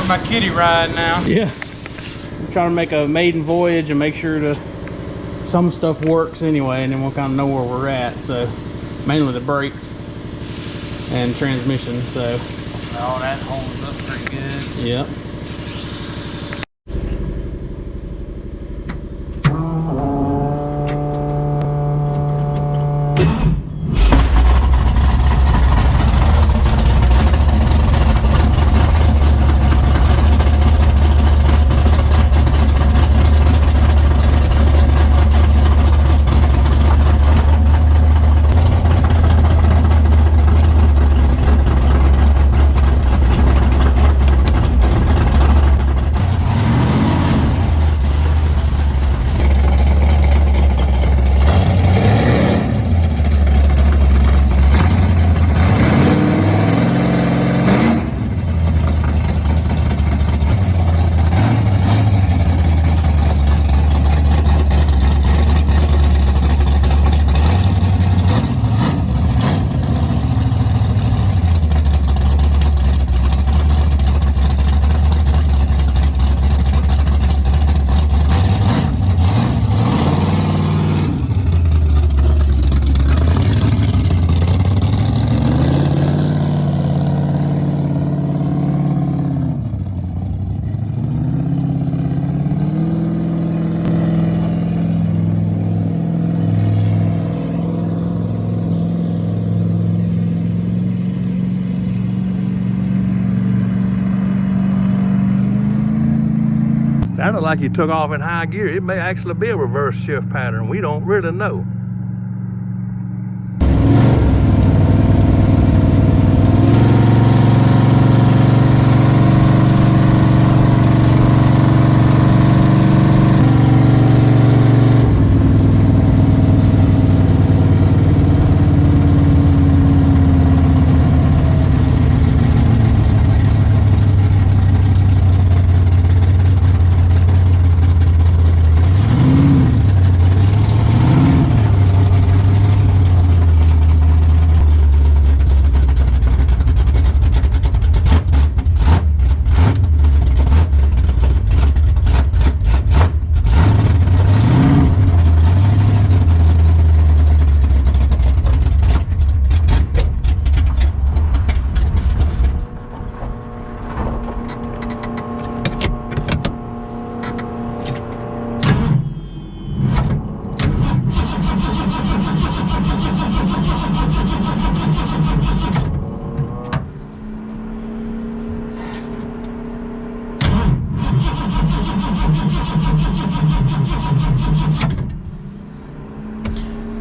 for my kiddie ride now. Yeah. I'm trying to make a maiden voyage and make sure some stuff works anyway, and then we'll kind of know where we're at. So mainly the brakes and transmission. So all that holds up pretty good. yep. Sounded like you took off in high gear. It may actually be a reverse shift pattern. We don't really know.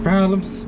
Problems.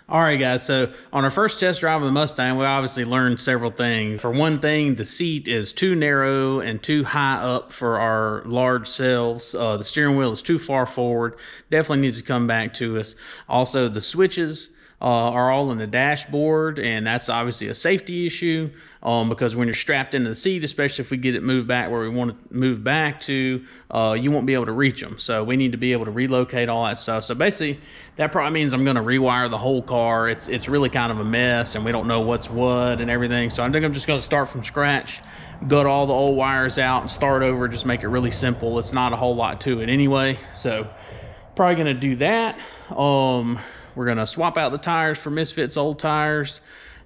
Alright guys, so on our first test drive of the Mustang, we obviously learned several things. For one thing, the seat is too narrow and too high up for our large selves. The steering wheel is too far forward. Definitely needs to come back to us. Also, the switches are all in the dashboard, and that's obviously a safety issue because when you're strapped into the seat, especially if we get it moved back where we want to move back to, you won't be able to reach them. So we need to be able to relocate all that stuff. So basically, that probably means I'm going to rewire the whole car. It's really kind of a mess, and we don't know what's what and everything. So I think I'm just going to start from scratch, gut all the old wires out, and start over. Just make it really simple. It's not a whole lot to it anyway. So probably going to do that. We're going to swap out the tires for Misfits old tires.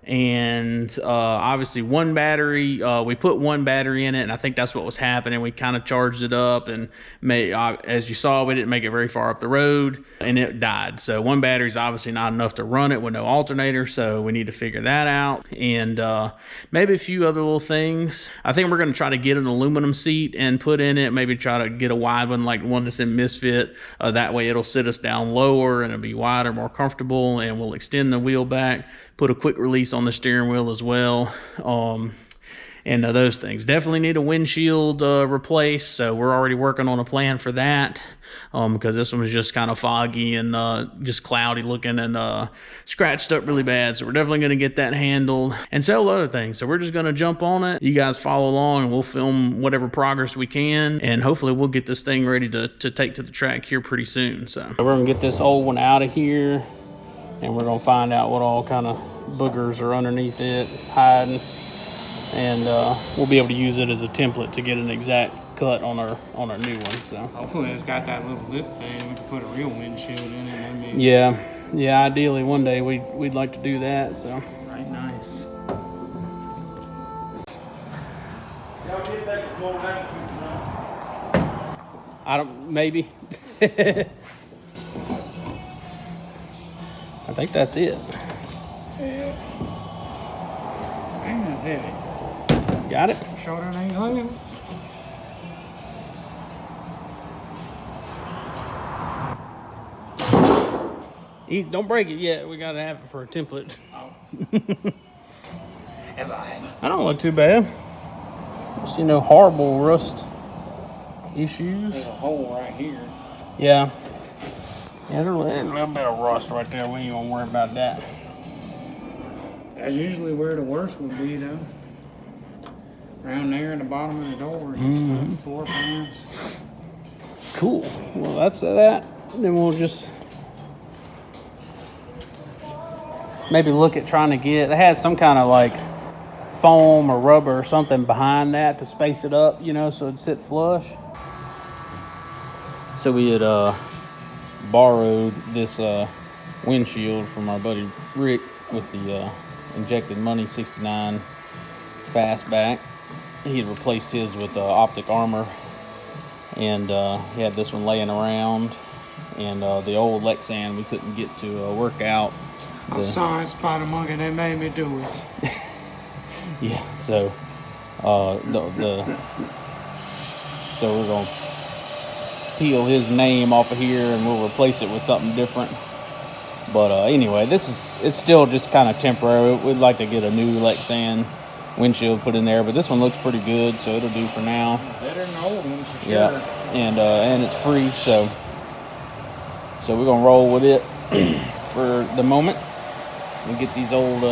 And obviously one battery, we put one battery in it, and I think that's what was happening. We kind of charged it up, and as you saw, we didn't make it very far up the road, and it died. So one battery is obviously not enough to run it with no alternator, so we need to figure that out. And maybe a few other little things. I think we're going to try to get an aluminum seat and put in it, maybe try to get a wide one like one that's in Misfit. That way it'll sit us down lower, and it'll be wider, more comfortable, and we'll extend the wheel back, put a quick release on the steering wheel as well, and those things. Definitely need a windshield replaced, so we're already working on a plan for that, because this one was just kind of foggy and just cloudy looking and scratched up really bad. So we're definitely going to get that handled and several other things. So we're just going to jump on it. You guys follow along, and we'll film whatever progress we can, and hopefully we'll get this thing ready to take to the track here pretty soon. So we're going to get this old one out of here, and we're going to find out what all kind of boogers are underneath it hiding, and we'll be able to use it as a template to get an exact cut on our new one. So Hopefully it's got that little lip thing. We can put a real windshield in it. I mean, yeah, ideally one day we'd like to do that. So right, nice. I don't, maybe. I think that's it. Yeah. Dang, that's heavy. Got it? Shorter than anything else. Don't break it yet. We gotta have it for a template. Oh. As I don't look too bad. Don't see no horrible rust issues. There's a hole right here. Yeah. Yeah, there's a little bit of rust right there. We ain't gonna worry about that. That's usually where the worst would be, though. Around there in the bottom of the doors, floor pans. Cool. Well, that's that. Then we'll just maybe look at trying to get. They had some kind of like foam or rubber or something behind that to space it up, you know, so it'd sit flush. So we had borrowed this windshield from our buddy Rick with the injected money 69 Fastback. He had replaced his with optic armor, and he had this one laying around, and the old Lexan we couldn't get to work out. I'm sorry, Spider Monkey, they made me do it. Yeah, so so we're gonna peel his name off of here, and we'll replace it with something different. But anyway, it's still just kind of temporary. We'd like to get a new Lexan windshield put in there, but this one looks pretty good, so it'll do for now. Better than the old ones for sure. Yeah, and it's free, so we're gonna roll with it for the moment. We get these old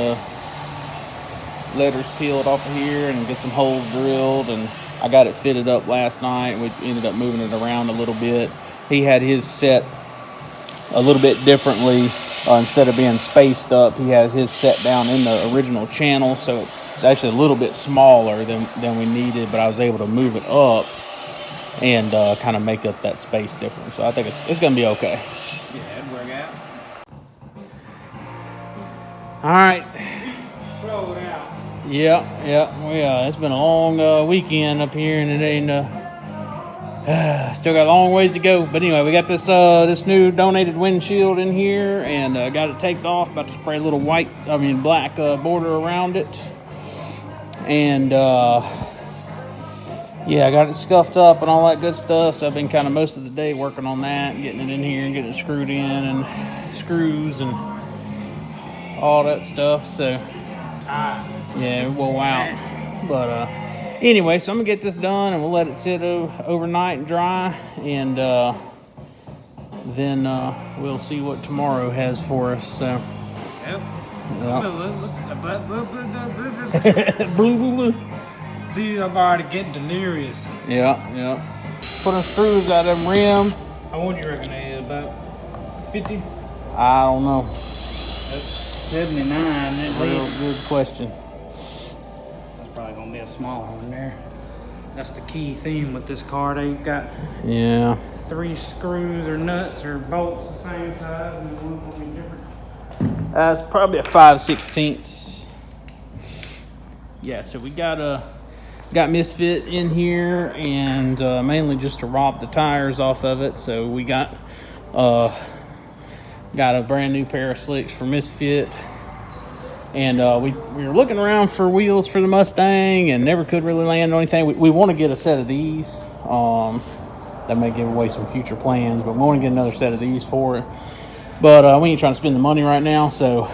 letters peeled off of here and get some holes drilled, and I got it fitted up last night. We ended up moving it around a little bit. He had his set a little bit differently. Instead of being spaced up, he has his set down in the original channel, so it's actually a little bit smaller than we needed, but I was able to move it up and kind of make up that space difference. So I think it's going to be okay. Yeah, it'd work out. All right. Roll it out. Yeah. It's been a long weekend up here, and it ain't still got a long ways to go. But anyway, we got this new donated windshield in here, and got it taped off. About to spray a little black border around it, and yeah, I got it scuffed up and all that good stuff. So I've been kind of most of the day working on that, getting it in here and getting it screwed in, and screws and all that stuff. So yeah, it wore out. But anyway, so I'm gonna get this done, and we'll let it sit overnight and dry, and then we'll see what tomorrow has for us. So Yep. Yeah. Look. Blue, blue, blue. See, I'm already getting delirious. Yeah, yeah. Put them screws out of them rim. How old you reckon they is? About 50? I don't know. That's 79 at Real least. good question. That's probably gonna be a smaller one there. That's the key theme with this car. They've got Yeah. 3 screws or nuts or bolts the same size and one will be different. It's probably a 5/16. Yeah, so we got Misfit in here, and mainly just to rob the tires off of it. So we got a brand new pair of slicks for Misfit, and we were looking around for wheels for the Mustang and never could really land on anything. We want to get a set of these. That may give away some future plans, but we want to get another set of these for it. But we ain't trying to spend the money right now, so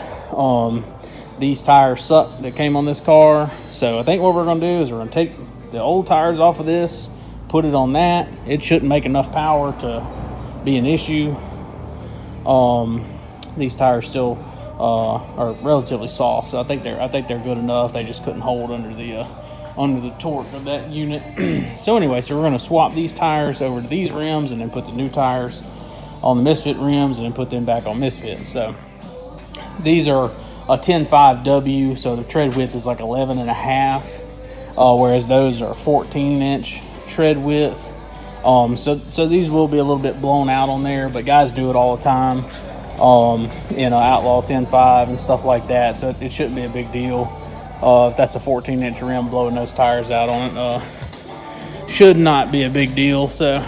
these tires suck that came on this car. So I think what we're going to do is we're going to take the old tires off of this, put it on that. It shouldn't make enough power to be an issue. These tires still are relatively soft, so I think they're good enough. They just couldn't hold under the torque of that unit. So anyway, so we're going to swap these tires over to these rims and then put the new tires on the Misfit rims and then put them back on Misfit. So these are a 10.5W, so the tread width is like 11.5, whereas those are 14-inch tread width. So these will be a little bit blown out on there, but guys do it all the time. Outlaw 10.5 and stuff like that, so it shouldn't be a big deal. If that's a 14-inch rim, blowing those tires out on it should not be a big deal. So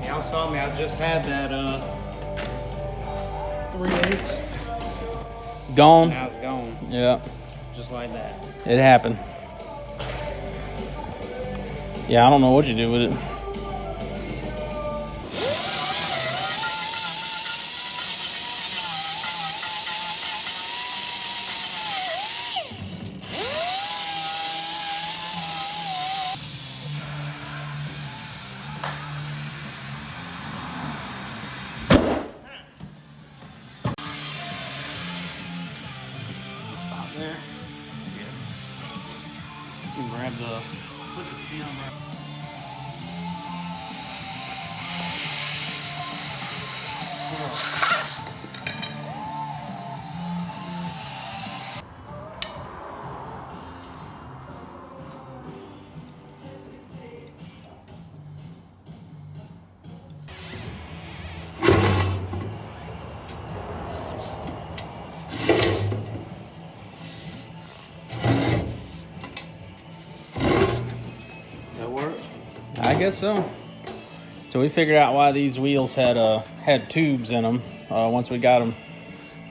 Y'all saw me, I just had that 3/8. gone. Now it's gone. Yeah, Just like that. it happened. Yeah, I don't know what you do with it. There. Yeah. You can grab the. Put your film right. I guess so. So we figured out why these wheels had tubes in them. Once we got them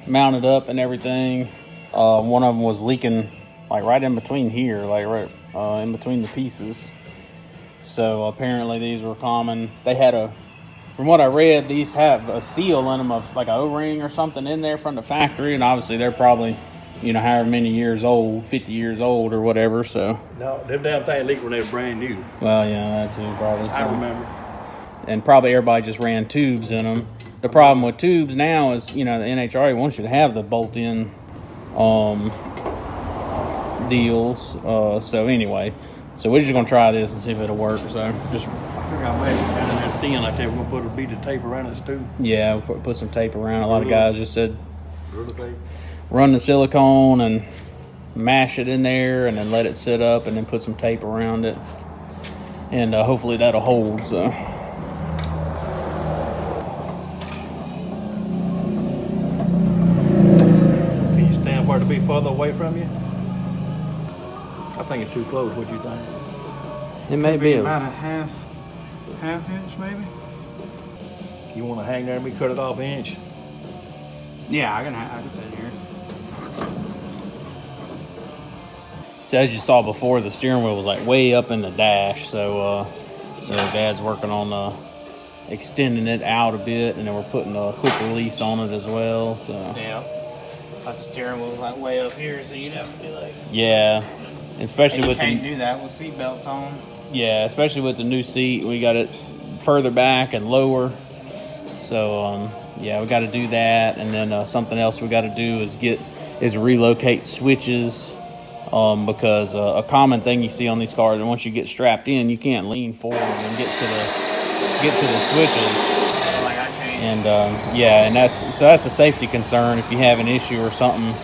mounted up and everything, one of them was leaking like right in between here, like right in between the pieces. So apparently these were common. They had from what I read, these have a seal in them of like an O-ring or something in there from the factory, and obviously they're probably, however many years old, 50 years old or whatever. So No, them damn thing leaked when they were brand new. well, yeah, that too probably. I So. remember. And probably everybody just ran tubes in them. The problem with tubes now is, the NHRA wants you to have the bolt-in deals. So anyway, so we're just gonna try this and see if it'll work. So just I figured out magic down there thin like that. We're gonna put a bead of tape around it too. yeah, put some tape around. A lot of guys just said Rubber tape. run the silicone and mash it in there, and then let it sit up, and then put some tape around it, and hopefully that'll hold. So. Can you stand for it to be further away from you? I think it's too close. What you think? It may be About a half inch maybe. You want to hang there and we cut it off an inch? Yeah, I can sit here. So as you saw before, the steering wheel was like way up in the dash. So Dad's working on extending it out a bit, and then we're putting a quick release on it as well. So Yeah. But the steering wheel was like way up here, so you'd have to be like. yeah, especially And you with can't the do that with seat belts on. especially with the new seat, we got it further back and lower. So yeah, we got to do that. And then something else we got to do is relocate switches, because a common thing you see on these cars, and once you get strapped in, you can't lean forward and get to the switches. Like I can't. And yeah, and that's a safety concern. If you have an issue or something,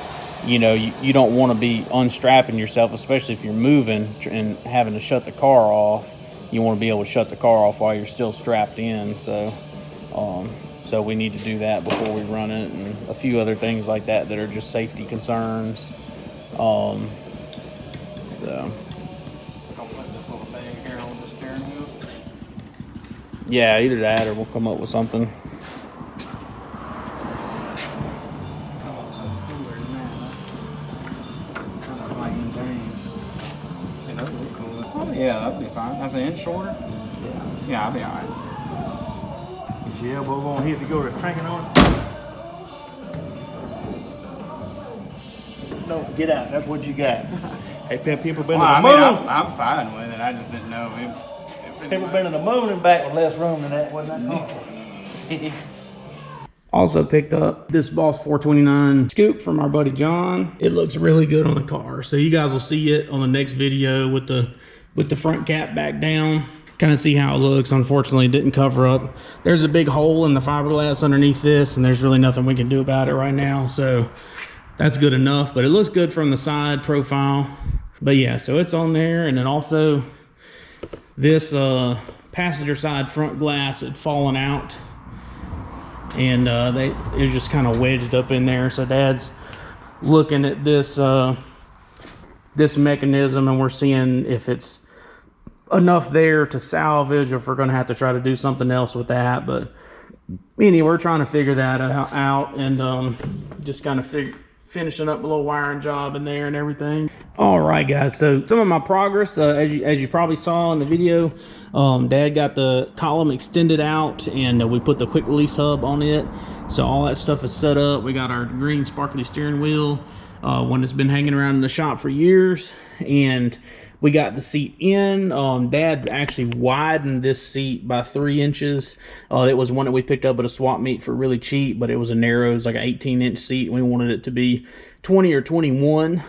you know, you don't want to be unstrapping yourself, especially if you're moving and having to shut the car off. You want to be able to shut the car off while you're still strapped in. So so we need to do that before we run it, and a few other things like that are just safety concerns. I'll put this little bag here on the steering wheel. Yeah, either that or we'll come up with something. Yeah, that'd be fine. That's an inch shorter? Yeah, I'll be alright. Is your elbow gonna hit to go to cranking on it? No, get out. That's what you got. Hey, people been to the moon. I'm fine with it. I just didn't know if People been to the moon and back with less room than that. Wasn't that cool? Also picked up this Boss 429 scoop from our buddy John. It looks really good on the car. So you guys will see it on the next video with the front cap back down. Kind of see how it looks. Unfortunately, it didn't cover up. There's a big hole in the fiberglass underneath this, and there's really nothing we can do about it right now. So that's good enough, but it looks good from the side profile. But yeah, so it's on there. And then also this passenger side front glass had fallen out, and it was just kind of wedged up in there. So Dad's looking at this this mechanism, and we're seeing if it's enough there to salvage, or if we're going to have to try to do something else with that. But anyway, we're trying to figure that out, and just kind of finishing up a little wiring job in there and everything. All right, guys, so some of my progress, as you probably saw in the video, Dad got the column extended out, and we put the quick release hub on it. So all that stuff is set up. We got our green sparkly steering wheel, one that's been hanging around in the shop for years, and we got the seat in. Dad actually widened this seat by 3 inches. It was one that we picked up at a swap meet for really cheap, but it was a narrow, it was like an 18-inch seat. We wanted it to be 20 or 21.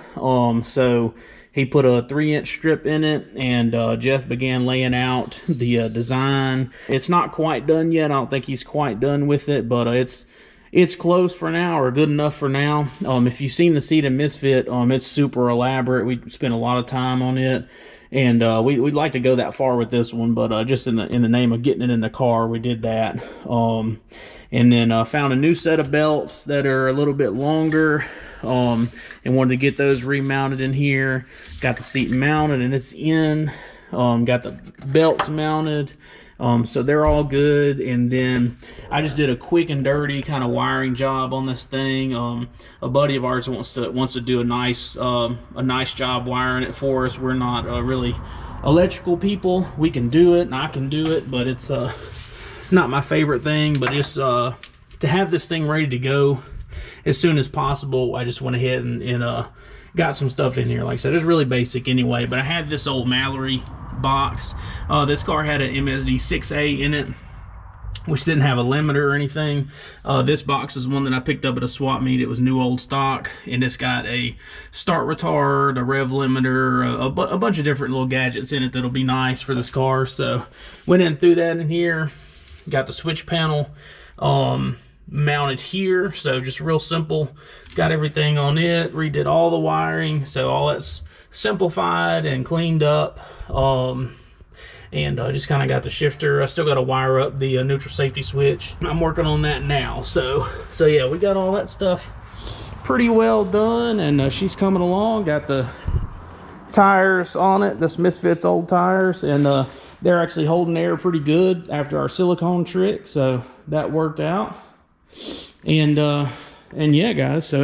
So he put a 3-inch strip in it, and Jeff began laying out the design. It's not quite done yet. I don't think he's quite done with it, but it's close for now, or good enough for now. If you've seen the seat in Misfit, it's super elaborate. We spent a lot of time on it, and we'd like to go that far with this one, but just in the name of getting it in the car, we did that. And then found a new set of belts that are a little bit longer, and wanted to get those remounted in here. Got the seat mounted, and it's in. Got the belts mounted. So they're all good. And then I just did a quick and dirty kind of wiring job on this thing. A buddy of ours wants to do a nice job wiring it for us. We're not really electrical people. We can do it, and I can do it, but it's not my favorite thing. But just to have this thing ready to go as soon as possible, I just went ahead and got some stuff in here. Like I said, it's really basic anyway, but I had this old Mallory box. This car had an MSD 6A in it, which didn't have a limiter or anything. This box is one that I picked up at a swap meet. It was new old stock, and it's got a start retard, a rev limiter, a bunch of different little gadgets in it that'll be nice for this car. So went in through that in here. Got the switch panel mounted here, so just real simple. Got everything on it, redid all the wiring, so all that's simplified and cleaned up. And just kind of got the shifter. I still got to wire up the neutral safety switch. I'm working on that now. So yeah, we got all that stuff pretty well done, and she's coming along. Got the tires on it, this Misfits old tires, and they're actually holding air pretty good after our silicone trick, so that worked out. And yeah, guys, so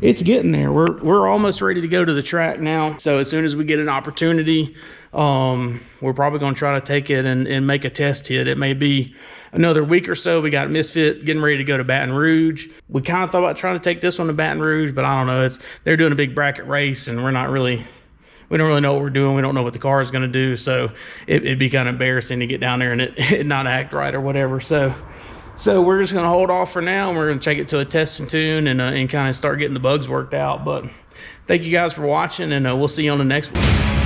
it's getting there. We're almost ready to go to the track now. So as soon as we get an opportunity, we're probably going to try to take it and make a test hit. It may be another week or so. We got Misfit getting ready to go to Baton Rouge. We kind of thought about trying to take this one to Baton Rouge, but I don't know. They're doing a big bracket race, and we don't really know what we're doing. We don't know what the car is going to do. So it'd be kind of embarrassing to get down there and it not act right or whatever. So So we're just gonna hold off for now, and we're gonna take it to a test and tune and kind of start getting the bugs worked out. But thank you guys for watching, and we'll see you on the next one.